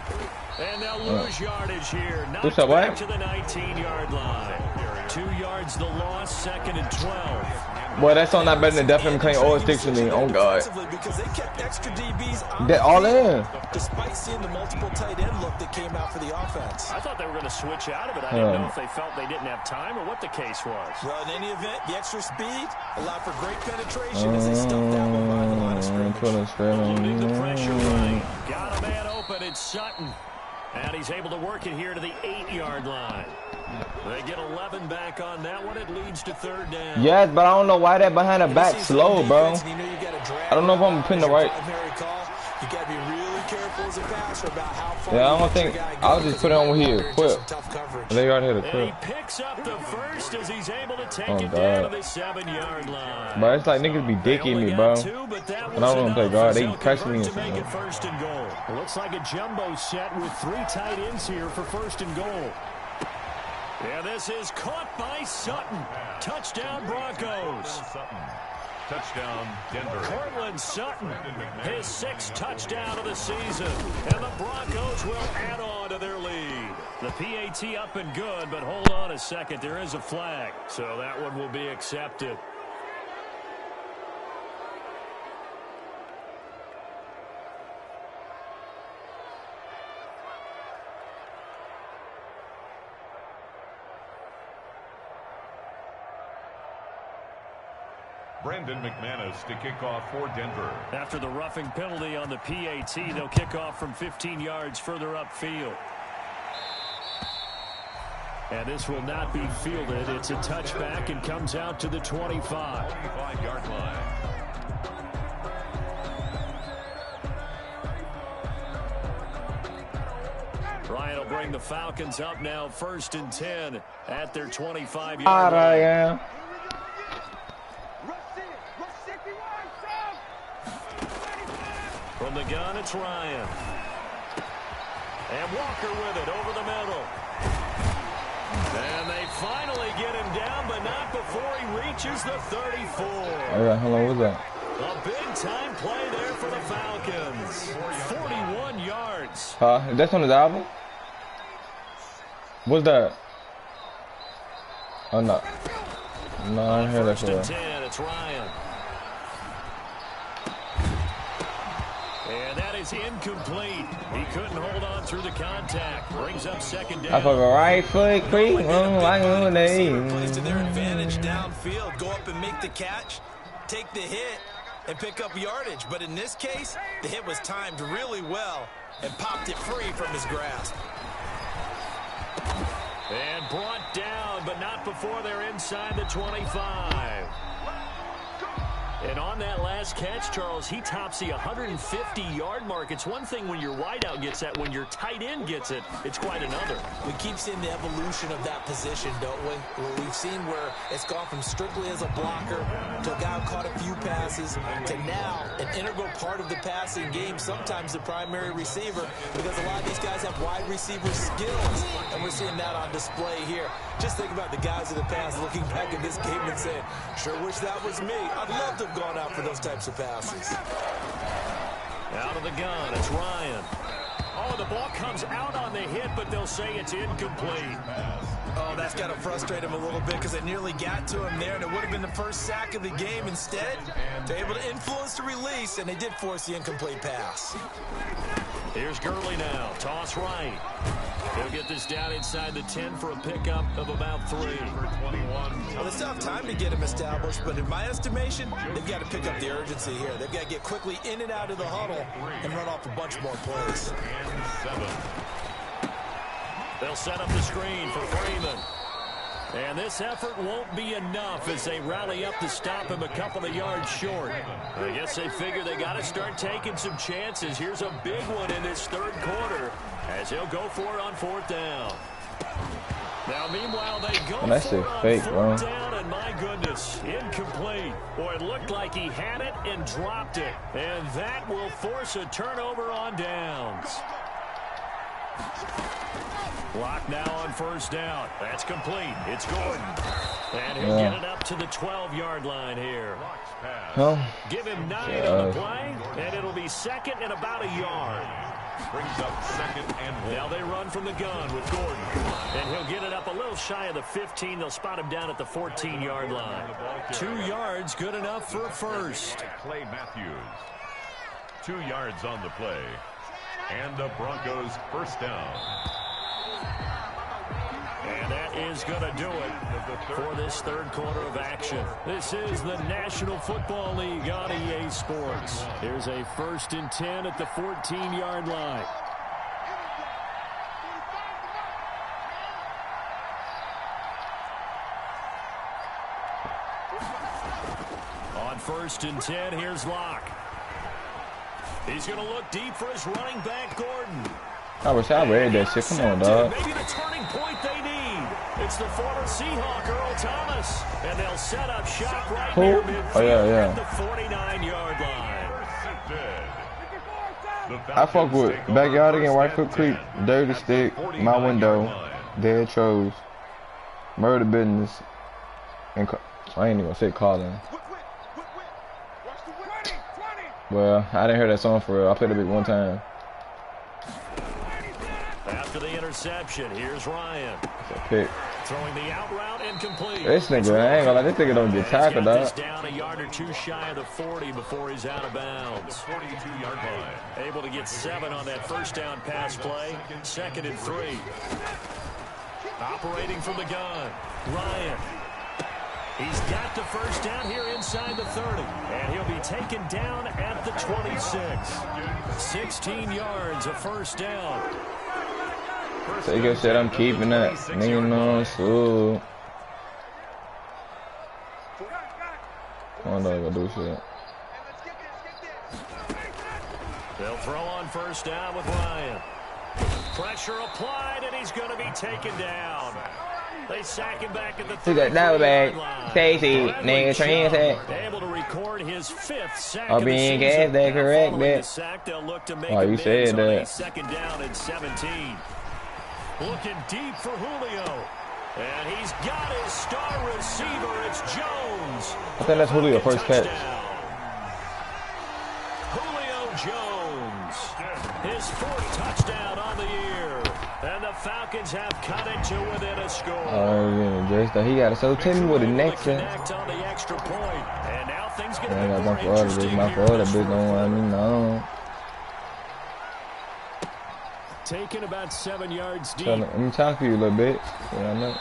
And they'll lose yardage here. What's up, back to the 19-yard line. 2 yards the loss, 2nd and 12. Boy, that's all not better than Definitely McClain or Sticks to me. Oh, God. Because they kept extra DBs They're all in. Despite seeing the multiple tight end look that came out for the offense. I thought they were going to switch out of it. I didn't know if they felt they didn't have time or what the case was. Well, in any event, the extra speed allowed for great penetration as they stuffed that one by the line of scrimmage. Holding the pressure right. Got a man open. It's Sutton. And he's able to work it here to the 8-yard line. They get 11 back on that one. It leads to 3rd down. Yes, but I don't know why that behind the back slow, bro. I don't know if I'm putting the right. You got to be really careful as a passer about how far. Yeah, I don't think I'll just put it on here. Quip. They already hit a quip. He picks up the first as he's able to take it down to the 7-yard line. But it's like niggas be dicking me, bro. And I don't want to play guard. They pressure me. To make it first and goal. It looks like a jumbo set with 3 tight ends here for first and goal. Yeah, this is caught by Sutton. Touchdown, Broncos. Touchdown, Denver. Cortland Sutton, his 6th touchdown of the season. And the Broncos will add on to their lead. The PAT up and good, but hold on a second. There is a flag, so that one will be accepted. Brandon McManus to kick off for Denver. After the roughing penalty on the PAT, they'll kick off from 15 yards further upfield. And this will not be fielded. It's a touchback and comes out to the 25. 25-yard line. Ryan will bring the Falcons up now, 1st and 10 at their 25-yard line. From the gun, it's Ryan. And Walker with it over the middle. And they finally get him down, but not before he reaches the 34. All right, how long was that? A big-time play there for the Falcons. 41 yards. That's on his album? What's that? Oh, no. No, I didn't hear that. 1st and 10, it's Ryan. And that is incomplete. He couldn't hold on through the contact. Brings up 2nd down. I fuck a right foot creep. Plays to their advantage downfield. Go up and make the catch, take the hit, and pick up yardage. But in this case, the hit was timed really well and popped it free from his grasp. And brought down, but not before they're inside the 25. And on that last catch, Charles, he tops the 150-yard mark. It's one thing when your wideout gets that. When your tight end gets it, it's quite another. We keep seeing the evolution of that position, don't we? We've seen where it's gone from strictly as a blocker to a guy who caught a few passes to now an integral part of the passing game, sometimes the primary receiver, because a lot of these guys have wide receiver skills, and we're seeing that on display here. Just think about the guys of the past looking back at this game and saying, sure wish that was me. I'd love to have gone out for those types of passes. Out of the gun, it's Ryan. Oh, the ball comes out on the hit, but they'll say it's incomplete. Oh, that's got to frustrate him a little bit because they nearly got to him there, and it would have been the first sack of the game. Instead, they're able to influence the release, and they did force the incomplete pass. Here's Gurley now. Toss right. He'll get this down inside the 10 for a pickup of about 3. Well, they still have time to get him established, but in my estimation, they've got to pick up the urgency here. They've got to get quickly in and out of the huddle and run off a bunch more plays. They'll set up the screen for Freeman. And this effort won't be enough as they rally up to stop him a couple of yards short. I guess they figure they got to start taking some chances. Here's a big one in this 3rd quarter as he'll go for it on 4th down. Now, meanwhile, they go for it on fake, 4th down, and my goodness, incomplete. Boy, it looked like he had it and dropped it. And that will force a turnover on downs. Block now on 1st down. That's complete. It's Gordon. And he'll get it up to the 12-yard line here. Give him 9 on the play, and it'll be 2nd and about a yard. Brings up 2nd and 1. Now they run from the gun with Gordon. And he'll get it up a little shy of the 15. They'll spot him down at the 14-yard line. 2 yards, good enough for a first. Clay Matthews. 2 yards on the play. And the Broncos 1st down. And that is going to do it for this 3rd quarter of action. This is the National Football League on EA Sports. Here's a 1st and 10 at the 14-yard line. On 1st and 10, here's Locke. He's going to look deep for his running back, Gordon. I wish I read that shit. Come on, dog. Maybe the turning point they need. It's the former Seahawk, Earl Thomas. And they'll set up shop right near midfield at the 49-yard line. I fuck with backyard again, Whitefoot Creek, Dirty Stick, My Window, Dead Trolls, Murder Business, and I ain't even gonna say Colin. Well, I didn't hear that song for real. I played it one time. After the interception, here's Ryan. That's a pick. Throwing the out route incomplete. This nigga, I ain't gonna lie, this nigga don't get tackled, dog. He's down a yard or two shy of the 40 before he's out of bounds. 42-yard line. Able to get 7 on that first down pass play. 2nd and 3. Operating from the gun, Ryan. He's got the first down here inside the 30. And he'll be taken down at the 26. 16 yards, a first down. Take a shit, I'm keeping that. Nigga, no, so. I'm not gonna do shit. They'll throw on first down with Ryan. Pressure applied, and he's going to be taken down. They sack him back at the 30-yard line. Stacy, nigga, transit. Able to record his 5th sack I'll of be the in season. gas, that correct, Following the bitch. sack, they'll look to make Oh, you said on a that. 2nd down and 17. Looking deep for Julio. And he's got his star receiver. It's Jones. I think that's Julio first catch. Julio Jones. His 4th touchdown on the year. And the Falcons have cut it to within a score. Oh, yeah, just he got it. So tell me what the next is. On the extra point. And now things get I a got bit more my father, interesting my here. father, bitch don't want me, no. Taken about 7 yards deep. Let me talk to you a little bit. Yeah, I know.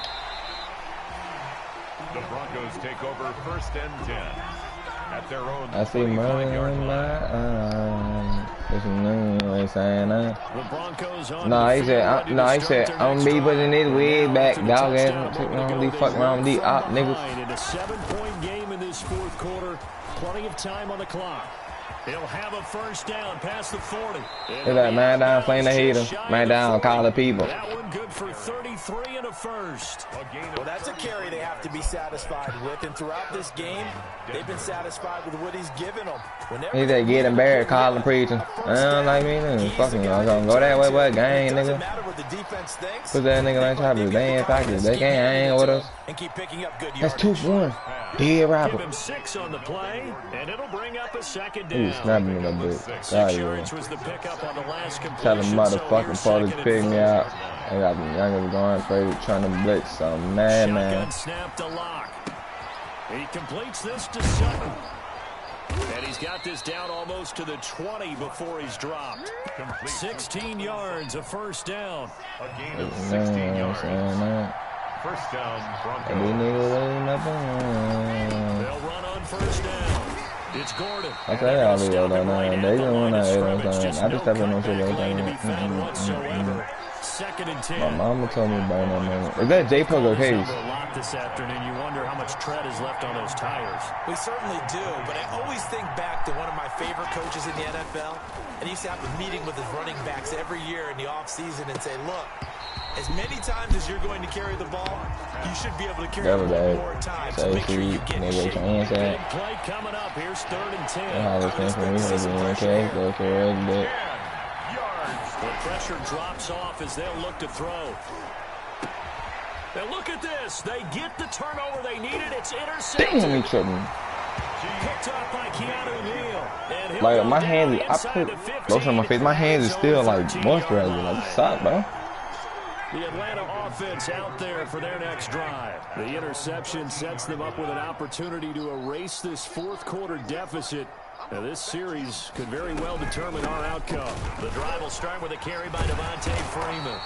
The Broncos take over 1st and 10 at their own. I see money in my eyes. I ain't saying that. The Broncos on No, he said, I'm gonna be putting this wig back, dog ass. I'm gonna be fucking around with these op niggas. In a 7-point game in this 4th quarter, plenty of time on the clock. He'll have a first down past the 40. It's like man down, playing the heater. Man down, call the people. That one good for 33 and a first. Well, that's a carry they have to be satisfied with. And throughout this game, they've been satisfied with what he's given them. He said, get embarrassed, call the preacher. I don't like me, nigga. Fucking, I'm gonna go that way, what, gang, nigga. Put that nigga like Travis. They ain't pockets. They can't hang with us. That's 2 for 1. Dead rapper. Give him 6 on the play, and it'll bring up a 2nd down. Ooh, snapping me a little bit. God, yards was the pickup on the last completion. Tell them motherfucking police pick me out. I got them youngers going crazy trying to blitz. So mad, man. Shotgun snap to Lock. He completes this to Sutton. And he's got this down almost to the 20 before he's dropped. 16 yards, a first down. A gain of 16 yards. First down, Broncos. They'll run on first down. It's Gordon. I say I'll be able to know. They don't want to I just have no shit like that. 2nd and 10. My mama told me about that, man. Is that J-Pug or Case? A lot this afternoon. You wonder how much tread is left on those tires. We certainly do, but I always think back to one of my favorite coaches in the NFL, and he used to have a meeting with his running backs every year in the offseason and say, look, as many times as you're going to carry the ball, you should be able to carry it one more time. So make sure you get in shape. Big play coming up. Here's 3rd and 10. The pressure drops off as they'll look to throw. And look at this. They get the turnover they needed. It's intercepted. Damn, he tripping. Picked off by Keanu Neal. Like, my hands, I put lotion on my face. My hands is still, like, moisturizing. Like, suck, bro. The Atlanta offense out there for their next drive. The interception sets them up with an opportunity to erase this 4th quarter deficit. Now, this series could very well determine our outcome. The drive will start with a carry by Devontae Freeman.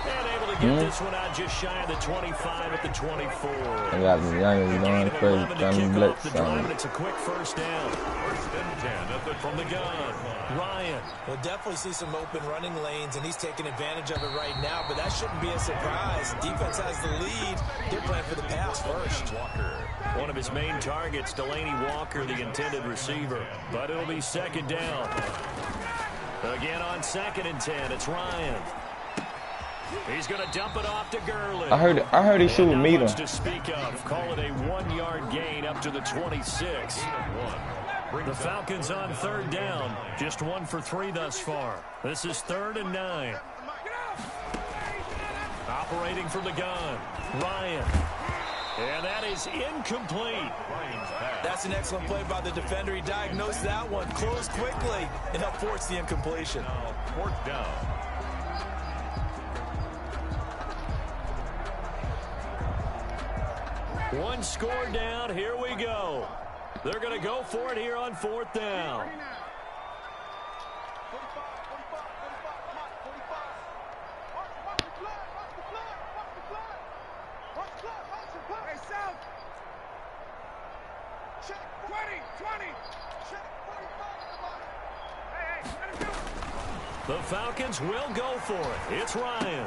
And able to get this one out just shy of the 25 at the 24. I got the youngest going crazy, trying to blitz. It's a quick first down. and 10 from the gun. Ryan. We'll definitely see some open running lanes, and he's taking advantage of it right now, but that shouldn't be a surprise. Defense has the lead. They're playing for the pass first. Walker. One of his main targets, Delaney Walker, the intended receiver. But it'll be second down. Again on 2nd and 10, it's Ryan. He's going to dump it off to Gurley. I heard he should meet him. To speak of, call it a 1-yard gain up to the 26. The Falcons on 3rd down, just 1 for 3 thus far. This is 3rd and 9. Operating from the gun, Ryan. And that is incomplete. That's an excellent play by the defender. He diagnosed that one, closed quickly, and helped force the incompletion. 4th down. One score down. Here we go. They're going to go for it here on 4th down. The Falcons will go for it. It's Ryan.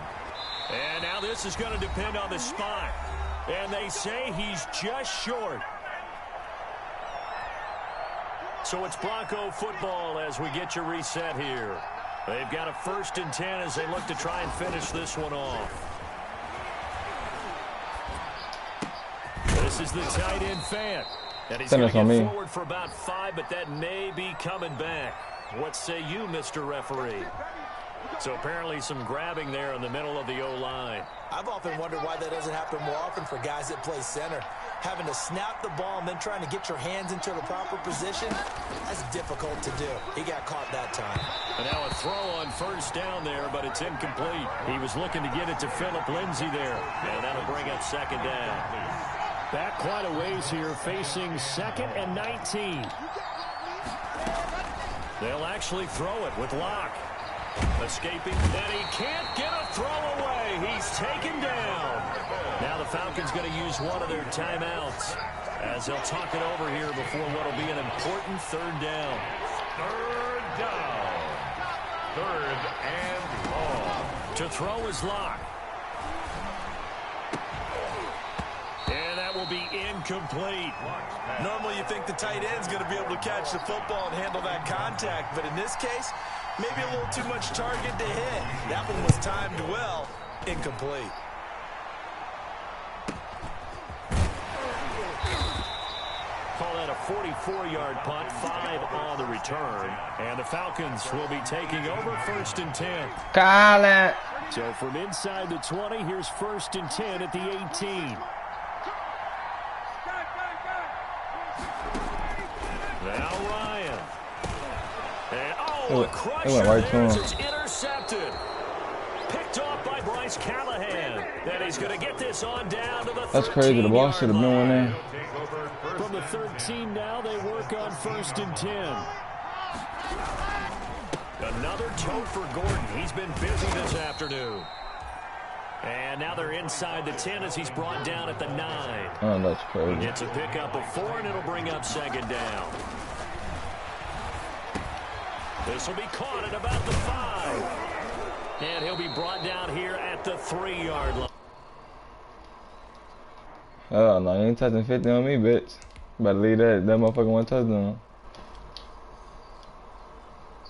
And now this is going to depend on the spot. And they say he's just short. So it's Bronco football as we get you reset here. They've got a 1st and 10 as they look to try and finish this one off. This is the tight end Fant. And he's going to get forward for about 5, but that may be coming back. What say you, Mr. Referee? So apparently some grabbing there in the middle of the O-line. I've often wondered why that doesn't happen more often for guys that play center. Having to snap the ball and then trying to get your hands into the proper position, that's difficult to do. He got caught that time. And now a throw on 1st down there, but it's incomplete. He was looking to get it to Phillip Lindsay there, and that'll bring up 2nd down. Back quite a ways here, facing 2nd and 19. They'll actually throw it with Locke. Escaping, and he can't get a throw away. He's taken down. Now the Falcons going to use one of their timeouts as they'll talk it over here before what will be an important 3rd down. 3rd down. 3rd and long. To throw is Locke. And that will be incomplete. Normally you think the tight end's going to be able to catch the football and handle that contact, but in this case, maybe a little too much target to hit. That one was timed well. Incomplete. Call that a 44-yard punt, 5 on the return. And the Falcons will be taking over 1st and 10. Call it. So from inside the 20, here's 1st and 10 at the 18. Now Ryan. And, a crusher there as it's intercepted. Picked off by Bryce Callahan. And he's going to get this on down to the 13-yard line. That's crazy. The ball should have been on there. From the 13 now, they work on 1st and 10. Another toe for Gordon. He's been busy this afternoon. And now they're inside the 10 as he's brought down at the 9. Oh, that's crazy. It's a pickup of 4, and it'll bring up 2nd down. This will be caught at about the 5. And he'll be brought down here at the 3-yard line. Oh, no, you ain't touching 50 on me, bitch. Better leave that motherfucker one touchdown.